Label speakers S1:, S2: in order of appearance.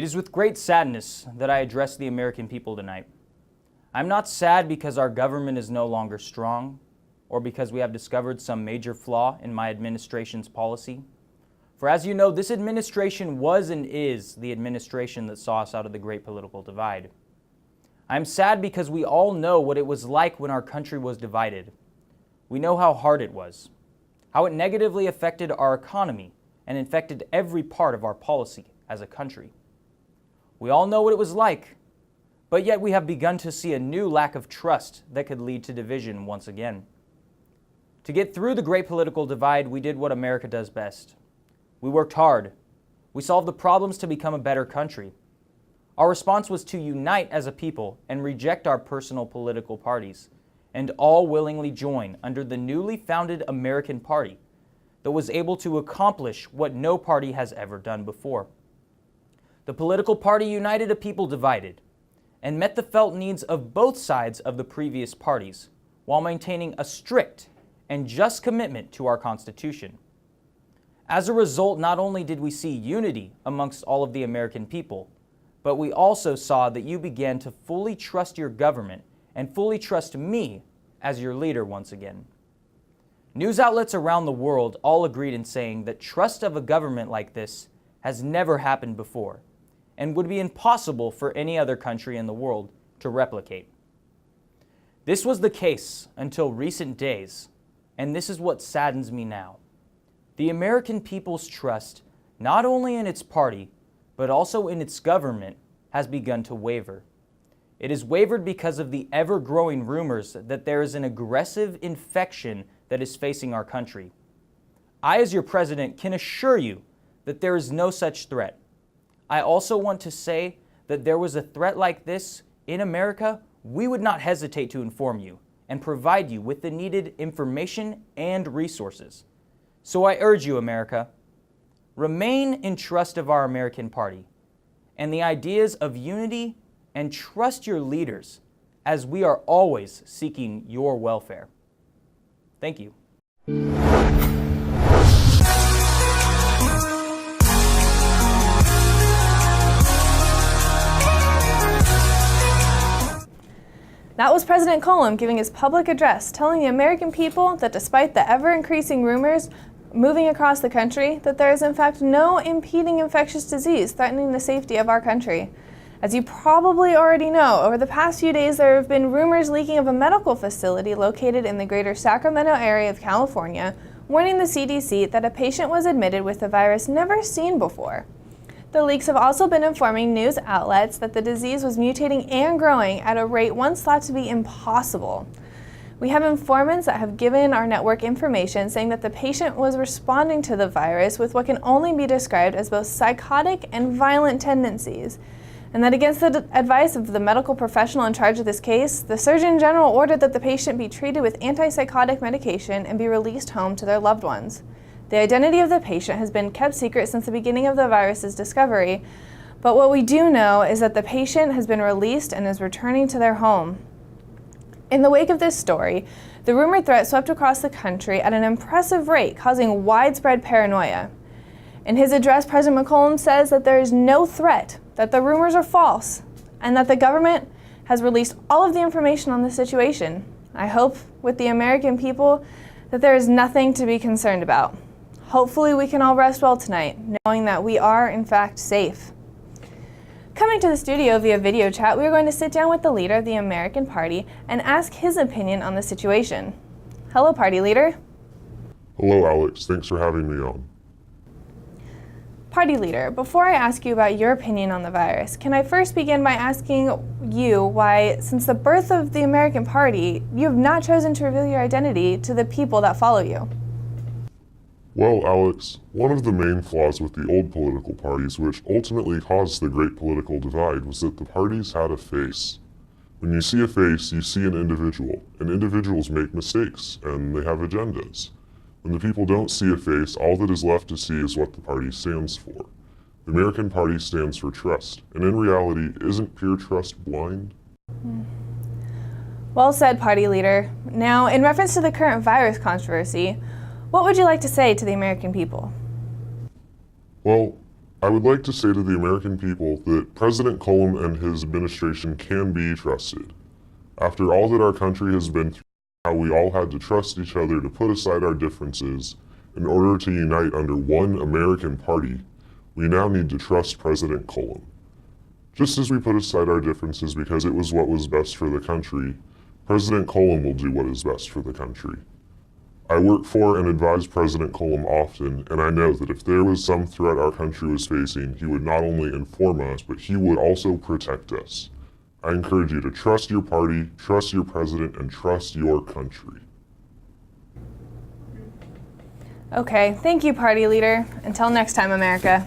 S1: It is with great sadness that I address the American people tonight. I'm not sad because our government is no longer strong or because we have discovered some major flaw in my administration's policy. For as you know, this administration was and is the administration that saw us out of the great political divide. I'm sad because we all know what it was like when our country was divided. We know how hard it was, how it negatively affected our economy and infected every part of our policy as a country. We all know what it was like, but yet we have begun to see a new lack of trust that could lead to division once again. To get through the great political divide, we did what America does best. We worked hard. We solved the problems to become a better country. Our response was to unite as a people and reject our personal political parties, and all willingly join under the newly founded American Party that was able to accomplish what no party has ever done before. The political party united a people divided and met the felt needs of both sides of the previous parties while maintaining a strict and just commitment to our Constitution. As a result, not only did we see unity amongst all of the American people, but we also saw that you began to fully trust your government and fully trust me as your leader once again. News outlets around the world all agreed in saying that trust of a government like this has never happened before and would be impossible for any other country in the world to replicate. This was the case until recent days, and this is what saddens me now. The American people's trust, not only in its party, but also in its government, has begun to waver. It has wavered because of the ever-growing rumors that there is an aggressive infection that is facing our country. I, as your president, can assure you that there is no such threat. I also want to say that there was a threat like this in America, we would not hesitate to inform you and provide you with the needed information and resources. So I urge you, America, remain in trust of our American Party and the ideas of unity, and trust your leaders as we are always seeking your welfare. Thank you.
S2: That was President Cullum giving his public address, telling the American people that despite the ever-increasing rumors moving across the country, that there is in fact no impeding infectious disease threatening the safety of our country. As you probably already know, over the past few days there have been rumors leaking of a medical facility located in the greater Sacramento area of California, warning the CDC that a patient was admitted with a virus never seen before. The leaks have also been informing news outlets that the disease was mutating and growing at a rate once thought to be impossible. We have informants that have given our network information saying that the patient was responding to the virus with what can only be described as both psychotic and violent tendencies, and that against the advice of the medical professional in charge of this case, the Surgeon General ordered that the patient be treated with antipsychotic medication and be released home to their loved ones. The identity of the patient has been kept secret since the beginning of the virus's discovery, but what we do know is that the patient has been released and is returning to their home. In the wake of this story, the rumored threat swept across the country at an impressive rate, causing widespread paranoia. In his address, President McCollum says that there is no threat, that the rumors are false, and that the government has released all of the information on the situation. I hope with the American people that there is nothing to be concerned about. Hopefully we can all rest well tonight, knowing that we are in fact safe. Coming to the studio via video chat, we are going to sit down with the leader of the American Party and ask his opinion on the situation. Hello, Party Leader.
S3: Hello, Alex. Thanks for having me on.
S2: Party Leader, before I ask you about your opinion on the virus, can I first begin by asking you why, since the birth of the American Party, you have not chosen to reveal your identity to the people that follow you?
S3: Well, Alex, one of the main flaws with the old political parties, which ultimately caused the great political divide, was that the parties had a face. When you see a face, you see an individual, and individuals make mistakes, and they have agendas. When the people don't see a face, all that is left to see is what the party stands for. The American Party stands for trust, and in reality, isn't pure trust blind?
S2: Well said, Party Leader. Now, in reference to the current virus controversy, what would you like to say to the American people?
S3: Well, I would like to say to the American people that President Cullum and his administration can be trusted. After all that our country has been through, how we all had to trust each other to put aside our differences in order to unite under one American party, we now need to trust President Cullum. Just as we put aside our differences because it was what was best for the country, President Cullum will do what is best for the country. I work for and advise President Cullum often, and I know that if there was some threat our country was facing, he would not only inform us, but he would also protect us. I encourage you to trust your party, trust your president, and trust your country.
S2: Okay, thank you, party leader. Until next time, America.